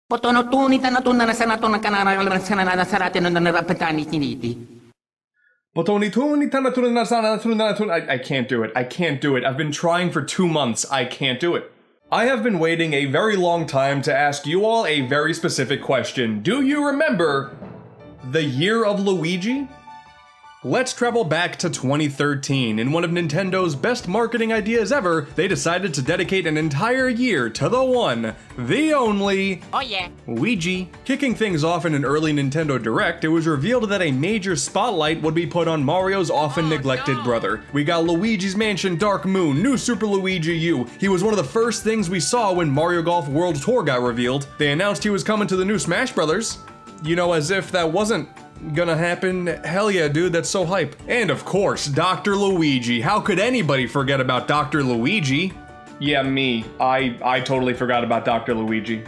Potonotuni tanatuna na sanatuna kanara sanana sarate no rapatani kiniti. I can't do it. I can't do it. I've been trying for 2 months. I can't do it. I have been waiting a very long time to ask you all a very specific question. Do you remember the year of Luigi? Let's travel back to 2013. In one of Nintendo's best marketing ideas ever, they decided to dedicate an entire year to the one, the only, Oh yeah. Luigi. Kicking things off in an early Nintendo Direct, it was revealed that a major spotlight would be put on Mario's often neglected brother. We got Luigi's Mansion Dark Moon, New Super Luigi U. He was one of the first things we saw when Mario Golf World Tour got revealed. They announced he was coming to the new Smash Brothers. You know, as if that wasn't gonna happen. Hell yeah, dude, that's so hype. And of course, Dr. Luigi. How could anybody forget about Dr. Luigi? Yeah, me. I totally forgot about Dr. Luigi.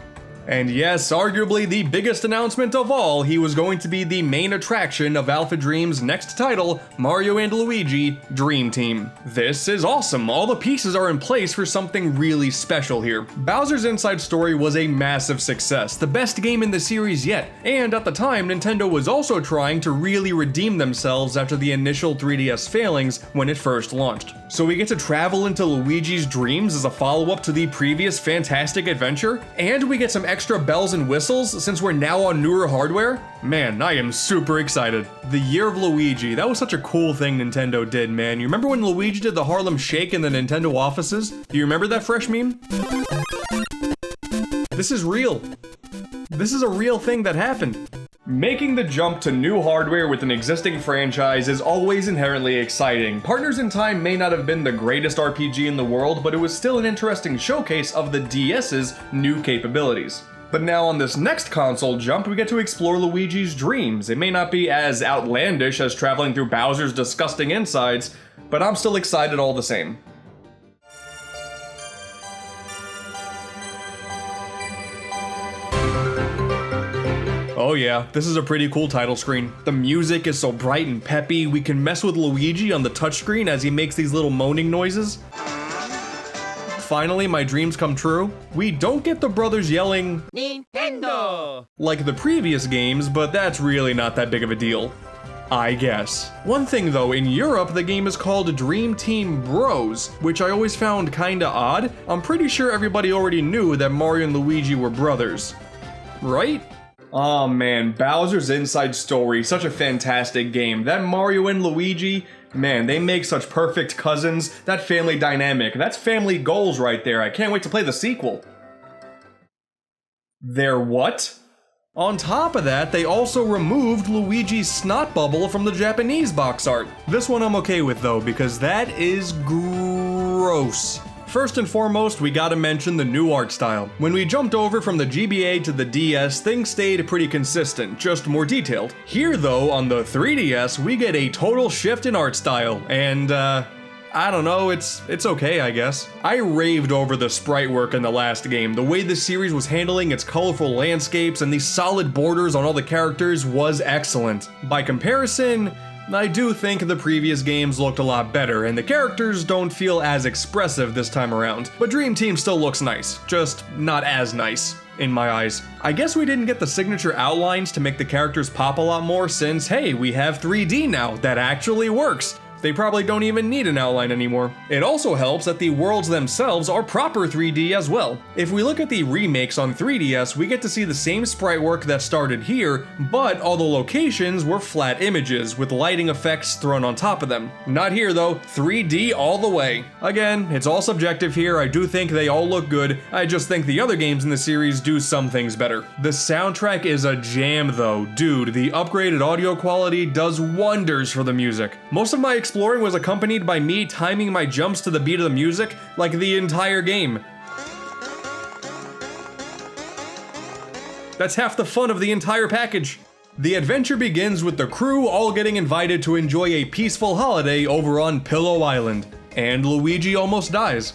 And yes, arguably the biggest announcement of all, he was going to be the main attraction of Alpha Dream's next title, Mario and Luigi Dream Team. This is awesome. All the pieces are in place for something really special here. Bowser's Inside Story was a massive success, the best game in the series yet, and at the time, Nintendo was also trying to really redeem themselves after the initial 3DS failings when it first launched. So we get to travel into Luigi's dreams as a follow-up to the previous fantastic adventure, and we get some extra bells and whistles since we're now on newer hardware. Man, I am super excited. The Year of Luigi, that was such a cool thing Nintendo did, man. You remember when Luigi did the Harlem Shake in the Nintendo offices? Do you remember that fresh meme? This is real. This is a real thing that happened. Making the jump to new hardware with an existing franchise is always inherently exciting. Partners in Time may not have been the greatest RPG in the world, but it was still an interesting showcase of the DS's new capabilities. But now on this next console jump, we get to explore Luigi's dreams. It may not be as outlandish as traveling through Bowser's disgusting insides, but I'm still excited all the same. Oh yeah, this is a pretty cool title screen. The music is so bright and peppy, we can mess with Luigi on the touchscreen as he makes these little moaning noises. Finally, my dreams come true. We don't get the brothers yelling Nintendo like the previous games, but that's really not that big of a deal, I guess. One thing though, in Europe, the game is called Dream Team Bros, which I always found kinda odd. I'm pretty sure everybody already knew that Mario and Luigi were brothers, right? Oh man, Bowser's Inside Story, such a fantastic game. That Mario and Luigi, man, they make such perfect cousins. That family dynamic, that's family goals right there. I can't wait to play the sequel. They're what? On top of that, they also removed Luigi's snot bubble from the Japanese box art. This one I'm okay with though, because that is gross. First and foremost, we gotta mention the new art style. When we jumped over from the GBA to the DS, things stayed pretty consistent, just more detailed. Here though, on the 3DS, we get a total shift in art style, and I don't know, it's okay, I guess. I raved over the sprite work in the last game. The way the series was handling its colorful landscapes and these solid borders on all the characters was excellent. By comparison, I do think the previous games looked a lot better, and the characters don't feel as expressive this time around. But Dream Team still looks nice, just not as nice, in my eyes. I guess we didn't get the signature outlines to make the characters pop a lot more since, hey, we have 3D now that actually works. They probably don't even need an outline anymore. It also helps that the worlds themselves are proper 3D as well. If we look at the remakes on 3DS, we get to see the same sprite work that started here, but all the locations were flat images with lighting effects thrown on top of them. Not here though, 3D all the way. Again, it's all subjective here. I do think they all look good. I just think the other games in the series do some things better. The soundtrack is a jam though. Dude, the upgraded audio quality does wonders for the music. Most of my exploring was accompanied by me timing my jumps to the beat of the music like the entire game. That's half the fun of the entire package. The adventure begins with the crew all getting invited to enjoy a peaceful holiday over on Pillow Island, and Luigi almost dies.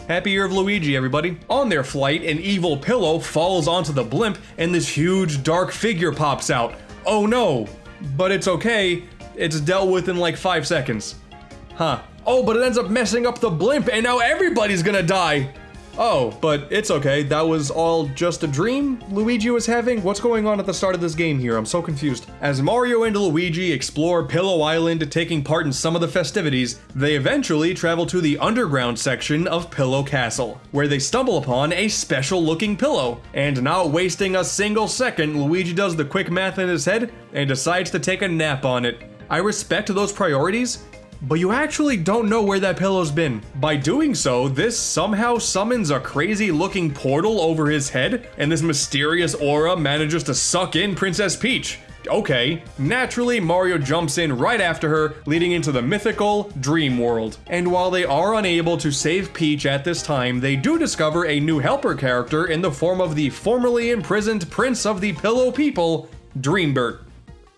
Happy Year of Luigi, everybody. On their flight, an evil pillow falls onto the blimp and this huge dark figure pops out. Oh no, but it's okay. It's dealt with in like 5 seconds. Huh. Oh, but it ends up messing up the blimp and now everybody's gonna die. Oh, but it's okay. That was all just a dream Luigi was having? What's going on at the start of this game here? I'm so confused. As Mario and Luigi explore Pillow Island, taking part in some of the festivities, they eventually travel to the underground section of Pillow Castle, where they stumble upon a special looking pillow. And not wasting a single second, Luigi does the quick math in his head and decides to take a nap on it. I respect those priorities, but you actually don't know where that pillow's been. By doing so, this somehow summons a crazy looking portal over his head, and this mysterious aura manages to suck in Princess Peach. Okay, naturally Mario jumps in right after her, leading into the mythical Dream World. And while they are unable to save Peach at this time, they do discover a new helper character in the form of the formerly imprisoned Prince of the Pillow People, Dreambert.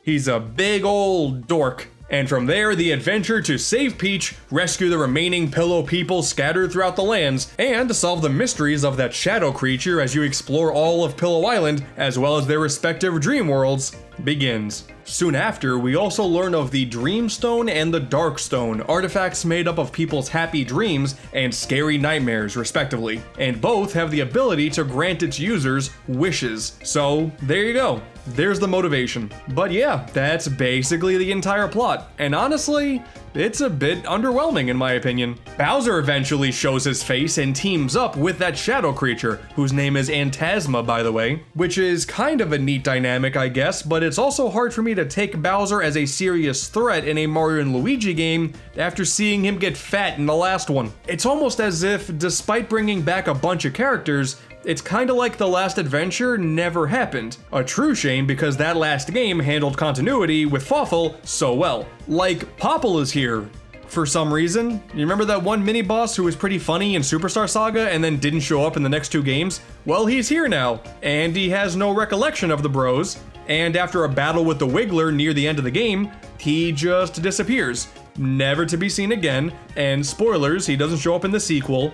He's a big old dork. And from there, the adventure to save Peach, rescue the remaining Pillow People scattered throughout the lands, and solve the mysteries of that shadow creature as you explore all of Pillow Island, as well as their respective dream worlds, begins. Soon after, we also learn of the Dream Stone and the Dark Stone, artifacts made up of people's happy dreams and scary nightmares, respectively. And both have the ability to grant its users wishes. So, there you go. There's the motivation. But yeah, that's basically the entire plot. And honestly, it's a bit underwhelming in my opinion. Bowser eventually shows his face and teams up with that shadow creature, whose name is Antasma, by the way, which is kind of a neat dynamic, I guess, but it's also hard for me to take Bowser as a serious threat in a Mario and Luigi game after seeing him get fat in the last one. It's almost as if, despite bringing back a bunch of characters, it's kinda like the last adventure never happened. A true shame because that last game handled continuity with Fawful so well. Like, Popple is here for some reason. You remember that one mini-boss who was pretty funny in Superstar Saga and then didn't show up in the next two games? Well, he's here now, and he has no recollection of the bros, and after a battle with the Wiggler near the end of the game, he just disappears, never to be seen again, and spoilers, he doesn't show up in the sequel.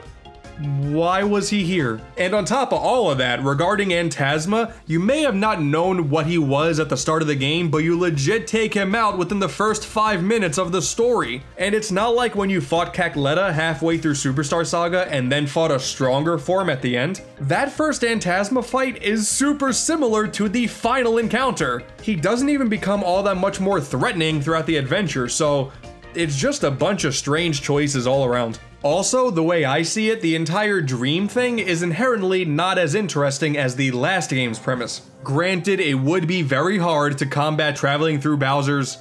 Why was he here? And on top of all of that, regarding Antasma, you may have not known what he was at the start of the game, but you legit take him out within the first 5 minutes of the story. And it's not like when you fought Cackletta halfway through Superstar Saga and then fought a stronger form at the end. That first Antasma fight is super similar to the final encounter. He doesn't even become all that much more threatening throughout the adventure, so it's just a bunch of strange choices all around. Also, the way I see it, the entire dream thing is inherently not as interesting as the last game's premise. Granted, it would be very hard to combat traveling through Bowser's...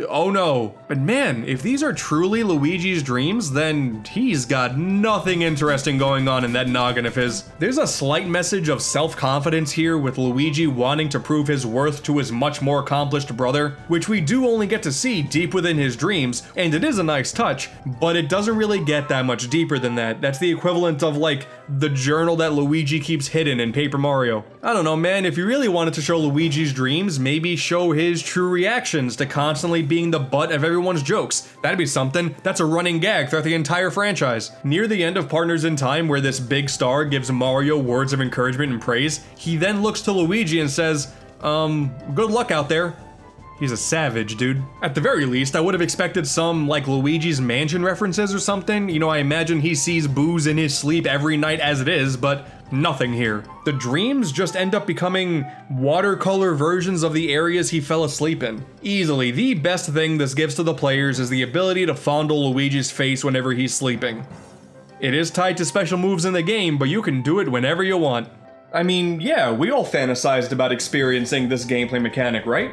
Oh no. But man, if these are truly Luigi's dreams, then he's got nothing interesting going on in that noggin of his. There's a slight message of self-confidence here with Luigi wanting to prove his worth to his much more accomplished brother, which we do only get to see deep within his dreams, and it is a nice touch, but it doesn't really get that much deeper than that. That's the equivalent of like the journal that Luigi keeps hidden in Paper Mario. I don't know, man, if you really wanted to show Luigi's dreams, maybe show his true reactions to constantly being the butt of everyone's jokes. That'd be something. That's a running gag throughout the entire franchise. Near the end of Partners in Time, where this big star gives Mario words of encouragement and praise, he then looks to Luigi and says, good luck out there. He's a savage, dude. At the very least, I would have expected some, like, Luigi's Mansion references or something. You know, I imagine he sees booze in his sleep every night as it is, but nothing here. The dreams just end up becoming watercolor versions of the areas he fell asleep in. Easily, the best thing this gives to the players is the ability to fondle Luigi's face whenever he's sleeping. It is tied to special moves in the game, but you can do it whenever you want. I mean, yeah, we all fantasized about experiencing this gameplay mechanic, right?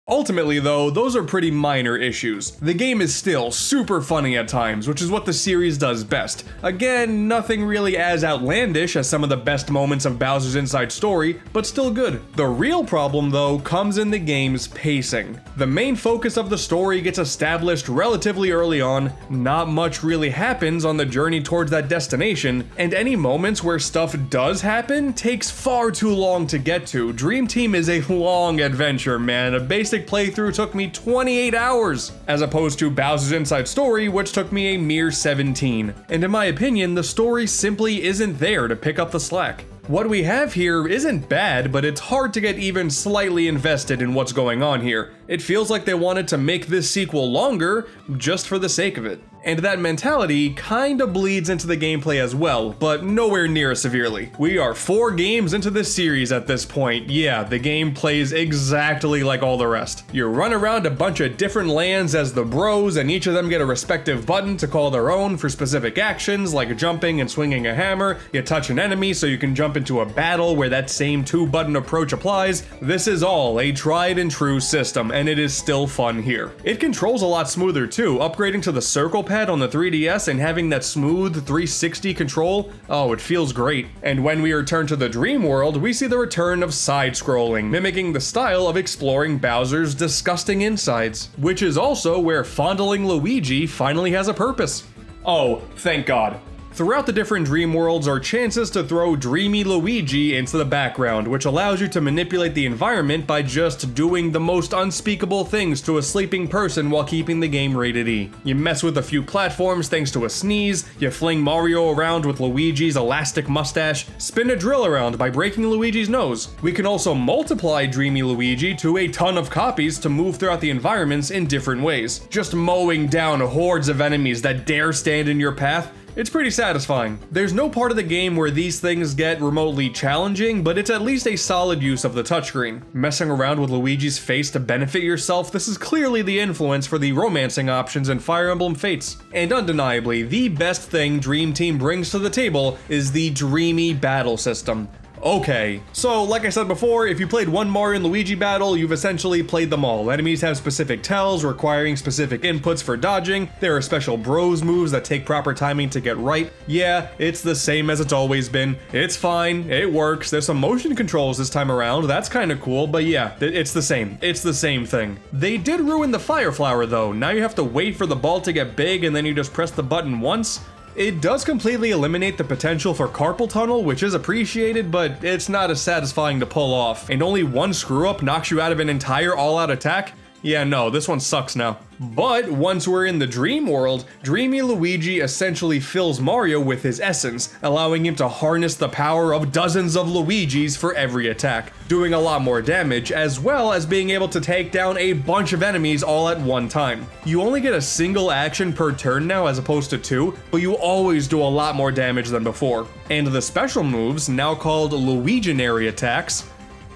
Ultimately though, those are pretty minor issues. The game is still super funny at times, which is what the series does best. Again, nothing really as outlandish as some of the best moments of Bowser's Inside Story, but still good. The real problem though comes in the game's pacing. The main focus of the story gets established relatively early on, not much really happens on the journey towards that destination, and any moments where stuff does happen takes far too long to get to. Dream Team is a long adventure, man. A basic playthrough took me 28 hours, as opposed to Bowser's Inside Story, which took me a mere 17. And in my opinion, the story simply isn't there to pick up the slack. What we have here isn't bad, but it's hard to get even slightly invested in what's going on here. It feels like they wanted to make this sequel longer just for the sake of it. And that mentality kinda bleeds into the gameplay as well, but nowhere near as severely. We are 4 games into this series at this point. Yeah, the game plays exactly like all the rest. You run around a bunch of different lands as the bros, and each of them get a respective button to call their own for specific actions, like jumping and swinging a hammer. You touch an enemy so you can jump into a battle where that same 2-button approach applies. This is all a tried and true system, and it is still fun here. It controls a lot smoother too. Upgrading to the circle pad on the 3DS and having that smooth 360 control, oh, it feels great. And when we return to the dream world, we see the return of side-scrolling, mimicking the style of exploring Bowser's disgusting insides, which is also where fondling Luigi finally has a purpose. Oh, thank God. Throughout the different dream worlds are chances to throw dreamy Luigi into the background, which allows you to manipulate the environment by just doing the most unspeakable things to a sleeping person while keeping the game rated E. You mess with a few platforms thanks to a sneeze, you fling Mario around with Luigi's elastic mustache, spin a drill around by breaking Luigi's nose. We can also multiply dreamy Luigi to a ton of copies to move throughout the environments in different ways, just mowing down hordes of enemies that dare stand in your path. It's pretty satisfying. There's no part of the game where these things get remotely challenging, but it's at least a solid use of the touchscreen. Messing around with Luigi's face to benefit yourself, this is clearly the influence for the romancing options in Fire Emblem Fates. And undeniably, the best thing Dream Team brings to the table is the dreamy battle system. Okay, so like I said before, if you played one Mario and Luigi battle, you've essentially played them all. Enemies have specific tells requiring specific inputs for dodging. There are special bros moves that take proper timing to get right. Yeah, it's the same as it's always been. It's fine, it works. There's some motion controls this time around. That's kind of cool, but yeah, it's the same. It's the same thing. They did ruin the Fire Flower though. Now you have to wait for the ball to get big and then you just press the button once. It does completely eliminate the potential for carpal tunnel, which is appreciated, but it's not as satisfying to pull off. And only one screw up knocks you out of an entire all-out attack? Yeah, no, this one sucks now. But once we're in the dream world, Dreamy Luigi essentially fills Mario with his essence, allowing him to harness the power of dozens of Luigis for every attack, doing a lot more damage, as well as being able to take down a bunch of enemies all at one time. You only get a single action per turn now as opposed to 2, but you always do a lot more damage than before. And the special moves, now called Luiginary attacks,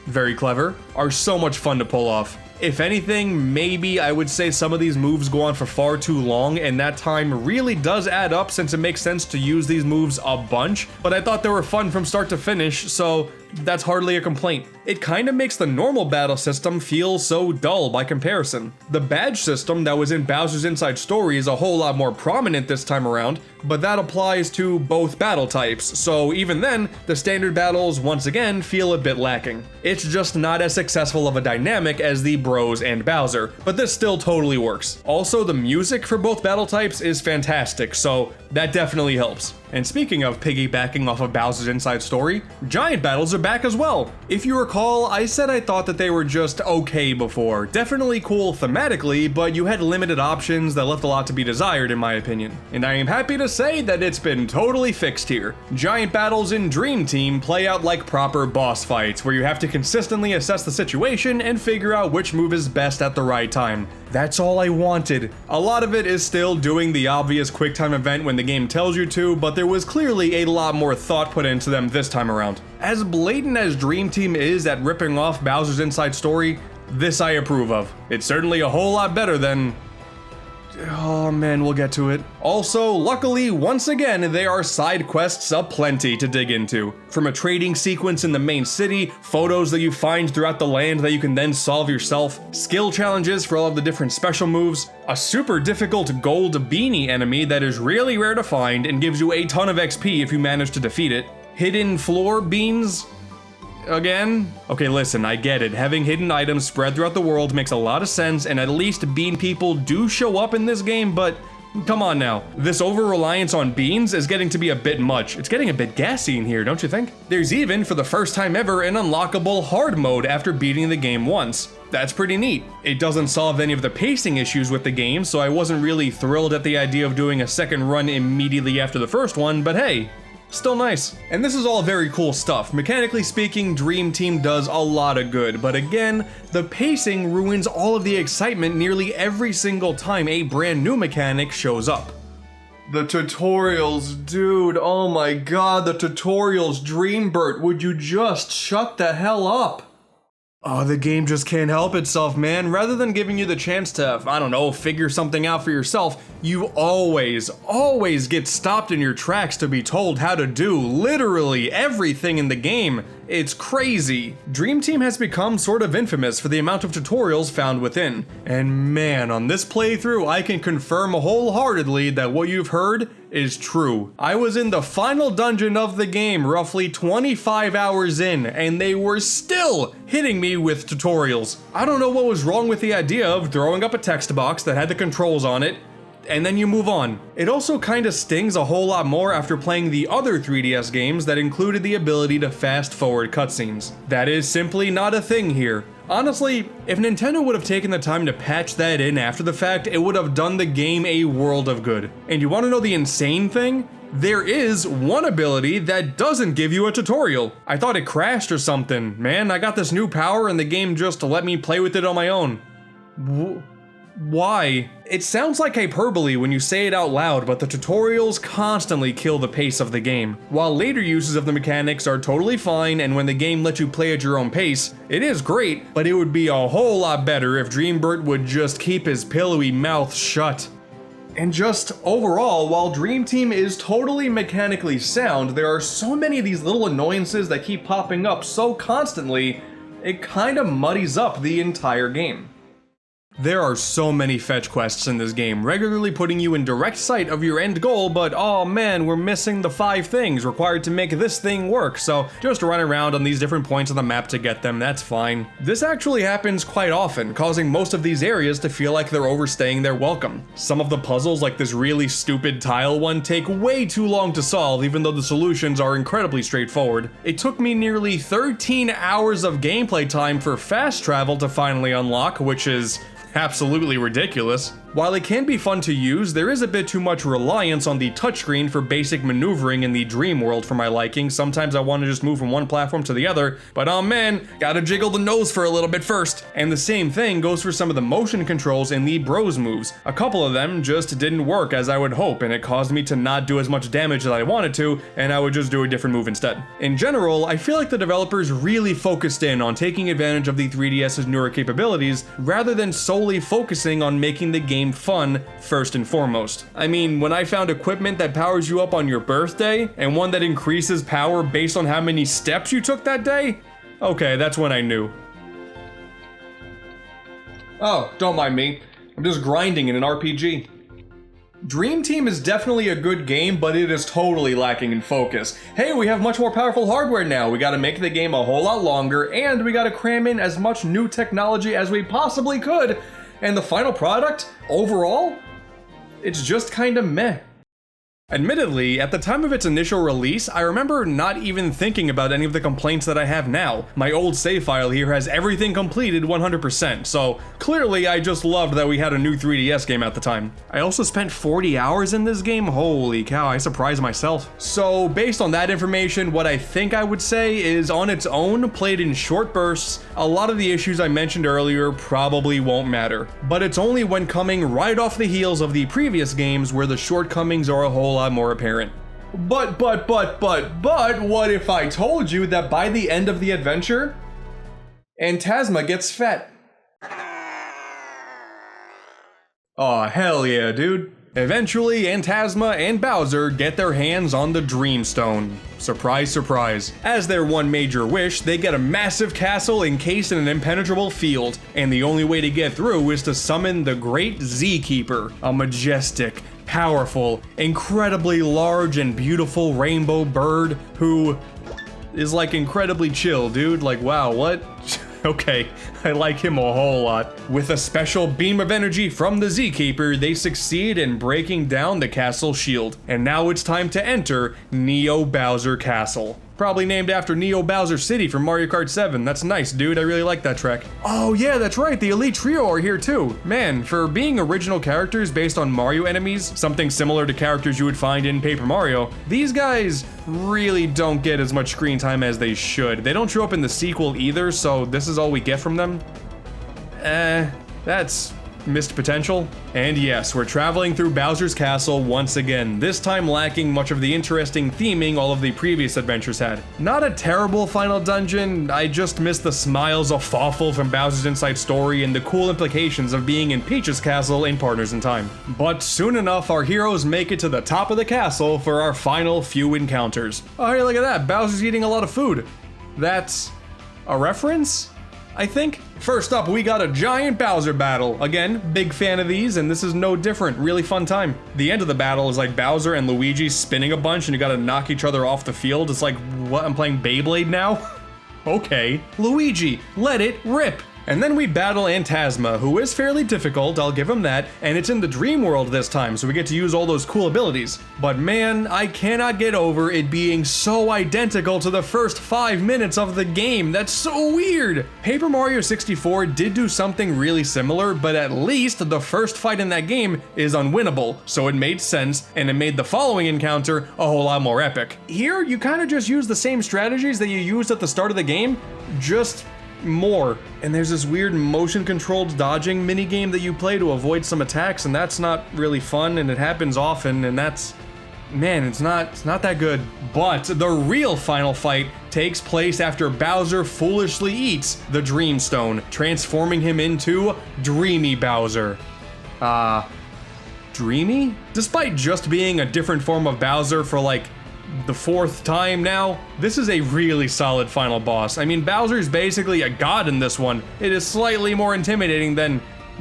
very clever, are so much fun to pull off. If anything, maybe I would say some of these moves go on for far too long, and that time really does add up since it makes sense to use these moves a bunch, but I thought they were fun from start to finish, so that's hardly a complaint. It kinda makes the normal battle system feel so dull by comparison. The badge system that was in Bowser's Inside Story is a whole lot more prominent this time around, but that applies to both battle types, so even then, the standard battles once again feel a bit lacking. It's just not as successful of a dynamic as the Bros and Bowser, but this still totally works. Also, the music for both battle types is fantastic, so that definitely helps. And speaking of piggybacking off of Bowser's Inside Story, giant battles are back as well. If you recall, I said I thought that they were just okay before. Definitely cool thematically, but you had limited options that left a lot to be desired in my opinion. And I am happy to say that it's been totally fixed here. Giant battles in Dream Team play out like proper boss fights, where you have to consistently assess the situation and figure out which move is best at the right time. That's all I wanted. A lot of it is still doing the obvious QuickTime event when the game tells you to, but there was clearly a lot more thought put into them this time around. As blatant as Dream Team is at ripping off Bowser's Inside Story, this I approve of. It's certainly a whole lot better than... oh man, we'll get to it. Also, luckily, once again, there are side quests aplenty to dig into. From a trading sequence in the main city, photos that you find throughout the land that you can then solve yourself, skill challenges for all of the different special moves, a super difficult gold beanie enemy that is really rare to find and gives you a ton of XP if you manage to defeat it, hidden floor beans, again? Okay, listen, I get it. Having hidden items spread throughout the world makes a lot of sense, and at least bean people do show up in this game, but come on now. This over-reliance on beans is getting to be a bit much. It's getting a bit gassy in here, don't you think? There's even, for the first time ever, an unlockable hard mode after beating the game once. That's pretty neat. It doesn't solve any of the pacing issues with the game, so I wasn't really thrilled at the idea of doing a second run immediately after the first one, but hey, still nice. And this is all very cool stuff. Mechanically speaking, Dream Team does a lot of good, but again, the pacing ruins all of the excitement nearly every single time a brand new mechanic shows up. The tutorials, dude, oh my god, the tutorials, Dreambert, would you just shut the hell up? Oh, the game just can't help itself, man. Rather than giving you the chance to, I don't know, figure something out for yourself, you always get stopped in your tracks to be told how to do literally everything in the game. It's crazy. Dream Team has become sort of infamous for the amount of tutorials found within. And man, on this playthrough, I can confirm wholeheartedly that what you've heard is true. I was in the final dungeon of the game roughly 25 hours in, and they were still hitting me with tutorials. I don't know what was wrong with the idea of throwing up a text box that had the controls on it, and then you move on. It also kinda stings a whole lot more after playing the other 3DS games that included the ability to fast forward cutscenes. That is simply not a thing here. Honestly, if Nintendo would have taken the time to patch that in after the fact, it would have done the game a world of good. And you wanna know the insane thing? There is one ability that doesn't give you a tutorial. I thought it crashed or something. Man, I got this new power and the game just let me play with it on my own. Why? It sounds like hyperbole when you say it out loud, but the tutorials constantly kill the pace of the game. While later uses of the mechanics are totally fine, and when the game lets you play at your own pace, it is great, but it would be a whole lot better if Dreambert would just keep his pillowy mouth shut. And just overall, while Dream Team is totally mechanically sound, there are so many of these little annoyances that keep popping up so constantly, it kinda muddies up the entire game. There are so many fetch quests in this game, regularly putting you in direct sight of your end goal, but oh man, we're missing the 5 things required to make this thing work, so just run around on these different points on the map to get them, that's fine. This actually happens quite often, causing most of these areas to feel like they're overstaying their welcome. Some of the puzzles, like this really stupid tile one, take way too long to solve, even though the solutions are incredibly straightforward. It took me nearly 13 hours of gameplay time for fast travel to finally unlock, which is absolutely ridiculous. While it can be fun to use, there is a bit too much reliance on the touchscreen for basic maneuvering in the dream world for my liking. Sometimes I want to just move from one platform to the other, but oh man, gotta jiggle the nose for a little bit first. And the same thing goes for some of the motion controls in the Bros moves. A couple of them just didn't work as I would hope, and it caused me to not do as much damage as I wanted to, and I would just do a different move instead. In general, I feel like the developers really focused in on taking advantage of the 3DS's newer capabilities, rather than solely focusing on making the game fun first and foremost. I mean, when I found equipment that powers you up on your birthday, and one that increases power based on how many steps you took that day, okay, that's when I knew. Oh, don't mind me. I'm just grinding in an RPG. Dream Team is definitely a good game, but it is totally lacking in focus. Hey, we have much more powerful hardware now. We gotta make the game a whole lot longer, and we gotta cram in as much new technology as we possibly could. And the final product, overall, it's just kinda meh. Admittedly, at the time of its initial release, I remember not even thinking about any of the complaints that I have now. My old save file here has everything completed 100%, so clearly I just loved that we had a new 3DS game at the time. I also spent 40 hours in this game, holy cow, I surprised myself. So based on that information, what I think I would say is on its own, played in short bursts, a lot of the issues I mentioned earlier probably won't matter. But it's only when coming right off the heels of the previous games where the shortcomings are a whole lot more apparent. But what if I told you that by the end of the adventure, Phantasma gets fat? Aw, hell yeah, dude. Eventually, Phantasma and Bowser get their hands on the Dream Stone. Surprise, surprise. As their one major wish, they get a massive castle encased in an impenetrable field, and the only way to get through is to summon the Great Z-Keeper, a majestic, powerful, incredibly large and beautiful rainbow bird who is like incredibly chill, dude. Like, wow, what? Okay, I like him a whole lot. With a special beam of energy from the Z-Keeper, they succeed in breaking down the castle shield. And now it's time to enter Neo Bowser Castle. Probably named after Neo Bowser City from Mario Kart 7. That's nice, dude. I really like that track. Oh yeah, that's right. The Elite Trio are here too. Man, for being original characters based on Mario enemies, something similar to characters you would find in Paper Mario, these guys really don't get as much screen time as they should. They don't show up in the sequel either, so this is all we get from them. That's Missed potential? And yes, we're traveling through Bowser's castle once again, this time lacking much of the interesting theming all of the previous adventures had. Not a terrible final dungeon, I just missed the smiles of Fawful from Bowser's Inside Story and the cool implications of being in Peach's castle in Partners in Time. But soon enough, our heroes make it to the top of the castle for our final few encounters. Oh hey, look at that, Bowser's eating a lot of food. That's a reference? I think. First up, we got a giant Bowser battle. Again, big fan of these, and this is no different. Really fun time. The end of the battle is like Bowser and Luigi spinning a bunch, and you gotta knock each other off the field. It's like, what, I'm playing Beyblade now? Okay. Luigi, let it rip! And then we battle Antasma, who is fairly difficult, I'll give him that, and it's in the dream world this time, so we get to use all those cool abilities. But man, I cannot get over it being so identical to the first 5 minutes of the game. That's so weird! Paper Mario 64 did do something really similar, but at least the first fight in that game is unwinnable, so it made sense, and it made the following encounter a whole lot more epic. Here, you kind of just use the same strategies that you used at the start of the game, just more. And there's this weird motion controlled dodging minigame that you play to avoid some attacks, and that's not really fun, and it happens often, and that's, man, it's not that good. But the real final fight takes place after Bowser foolishly eats the Dream Stone, transforming him into Dreamy Bowser. Dreamy? Despite just being a different form of Bowser for like the 4th time now, this is a really solid final boss. I mean, Bowser's basically a god in this one. It is slightly more intimidating than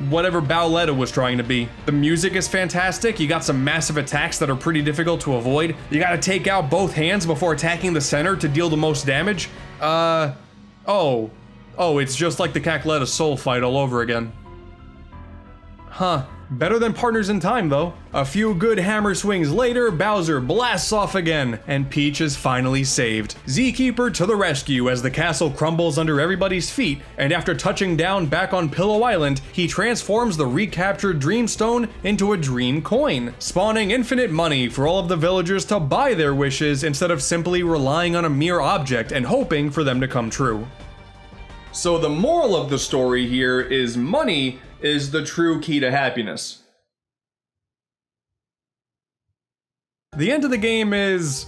whatever Bowletta was trying to be. The music is fantastic. You got some massive attacks that are pretty difficult to avoid. You gotta take out both hands before attacking the center to deal the most damage. Oh, it's just like the Cackletta Soul fight all over again. Huh. Better than Partners in Time, though. A few good hammer swings later, Bowser blasts off again, and Peach is finally saved. Z-Keeper to the rescue as the castle crumbles under everybody's feet, and after touching down back on Pillow Island, he transforms the recaptured Dream Stone into a Dream Coin, spawning infinite money for all of the villagers to buy their wishes instead of simply relying on a mere object and hoping for them to come true. So the moral of the story here is money is the true key to happiness. The end of the game is...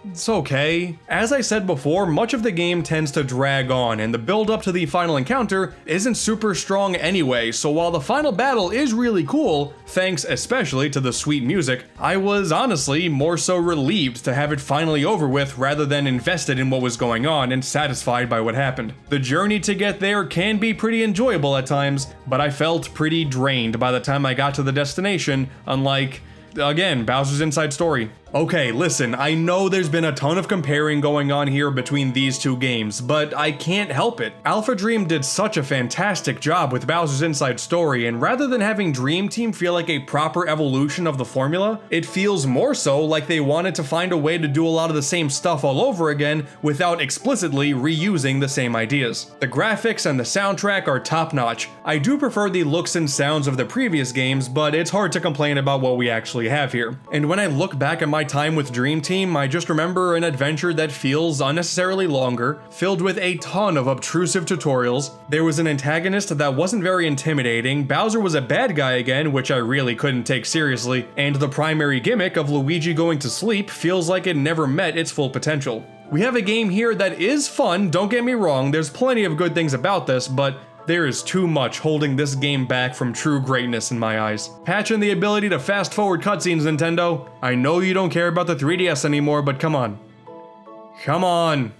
it's okay. As I said before, much of the game tends to drag on, and the build up to the final encounter isn't super strong anyway, so while the final battle is really cool, thanks especially to the sweet music, I was honestly more so relieved to have it finally over with rather than invested in what was going on and satisfied by what happened. The journey to get there can be pretty enjoyable at times, but I felt pretty drained by the time I got to the destination, unlike, again, Bowser's Inside Story. Okay, listen, I know there's been a ton of comparing going on here between these two games, but I can't help it. Alpha Dream did such a fantastic job with Bowser's Inside Story, and rather than having Dream Team feel like a proper evolution of the formula, it feels more so like they wanted to find a way to do a lot of the same stuff all over again without explicitly reusing the same ideas. The graphics and the soundtrack are top-notch. I do prefer the looks and sounds of the previous games, but it's hard to complain about what we actually have here. And when I look back at my time with Dream Team, I just remember an adventure that feels unnecessarily longer, filled with a ton of obtrusive tutorials. There was an antagonist that wasn't very intimidating, Bowser was a bad guy again, which I really couldn't take seriously, and the primary gimmick of Luigi going to sleep feels like it never met its full potential. We have a game here that is fun, don't get me wrong, there's plenty of good things about this, but there is too much holding this game back from true greatness in my eyes. Patch in the ability to fast forward cutscenes, Nintendo. I know you don't care about the 3DS anymore, but come on. Come on.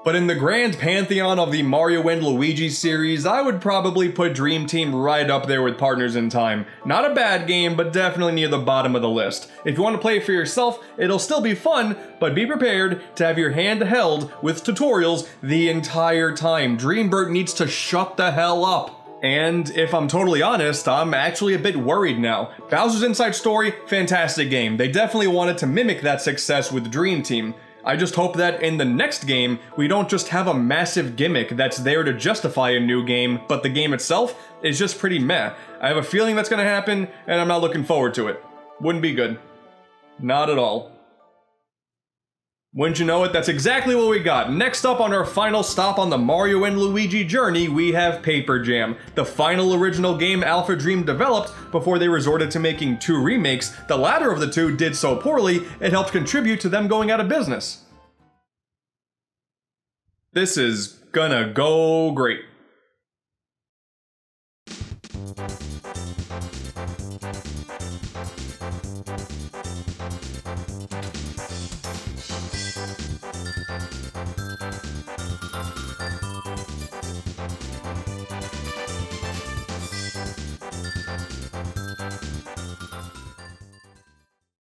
But in the grand pantheon of the Mario and Luigi series, I would probably put Dream Team right up there with Partners in Time. Not a bad game, but definitely near the bottom of the list. If you want to play it for yourself, it'll still be fun, but be prepared to have your hand held with tutorials the entire time. Dreambird needs to shut the hell up. And if I'm totally honest, I'm actually a bit worried now. Bowser's Inside Story, fantastic game. They definitely wanted to mimic that success with Dream Team. I just hope that in the next game, we don't just have a massive gimmick that's there to justify a new game, but the game itself is just pretty meh. I have a feeling that's gonna happen, and I'm not looking forward to it. Wouldn't be good. Not at all. Wouldn't you know it, that's exactly what we got. Next up on our final stop on the Mario and Luigi journey, we have Paper Jam, the final original game Alpha Dream developed before they resorted to making 2 remakes. The latter of the 2 did so poorly, it helped contribute to them going out of business. This is gonna go great.